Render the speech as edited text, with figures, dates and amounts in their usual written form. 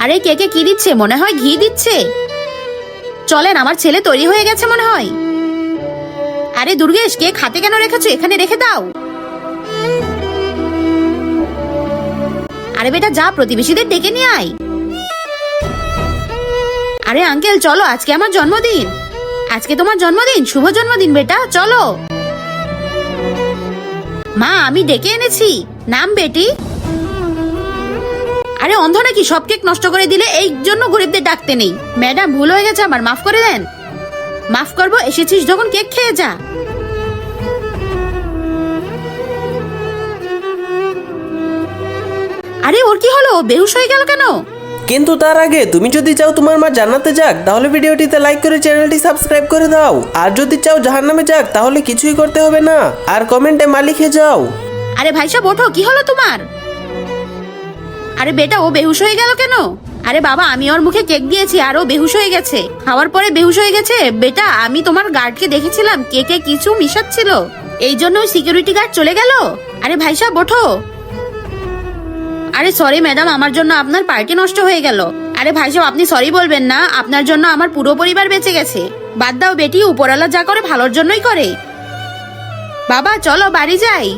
আরে কেকে কি দিচ্ছে? মনে হয় ঘি দিচ্ছে। চলেন, আমার ছেলে তৈরি হয়ে গেছে মনে হয়। আরে দুর্গেশ, কেক হাতে কেন রেখেছো? এখানে রেখে দাও। আরে বেটা যা, প্রতিবেশীদের ডেকে নিয়ে আয়। আরে আঙ্কেল চলো, আজকে আমার জন্মদিন। আজকে তোমার জন্মদিন? শুভ জন্মদিন বেটা, চলো। মা, আমি ডেকে এনেছি। নাম বেটি। আরে অন্ধ নাকি? সব কেক নষ্ট করে দিলে? এই জন্য গরিবদের ডাকতে নেই। ম্যাডাম, ভুল হয়ে গেছে আমার, মাফ করে দেন। মাফ করবো? এসেছিস যখন কেক খেয়ে যা। আরে ওর কি হলো? বেহুশ হয়ে গেল কেন? কিন্তু তার আগে তুমি যদি চাও তোমার মা জান্নাতে যাক, তাহলে ভিডিওটিতে লাইক করে চ্যানেলটি সাবস্ক্রাইব করে দাও। আর যদি চাও জাহান্নামে যাক, তাহলে কিছুই করতে হবে না, আর কমেন্টে মা লিখে যাও। আরে ভাই সাহেব ওঠো, কি হলো তোমার? আরে বেটা, ও বেহুশ হয়ে গেল কেন? আরে বাবা, আমি ওর মুখে কেক দিয়েছি আর ও বেহুশ হয়ে গেছে। খাওয়ার পরে বেহুশ হয়ে গেছে। বেটা, আমি তোমার গার্ডকে দেখেছিলাম, কেকে কিছু মিশাচ্ছিল, এই জন্য ওই সিকিউরিটি গার্ড চলে গেল। আরে ভাই সাহেব ওঠো। আরে সরি ম্যাডাম, আমার জন্য আপনার পার্টি নষ্ট হয়ে গেল। আরে ভাই সাহেব, আপনি সরি বলবেন না, আপনার জন্য আমার পুরো পরিবার বেঁচে গেছে। বাদ দাও বেটি, উপরওয়ালা যা করে ভালোর জন্যই করে। বাবা চলো বাড়ি যাই।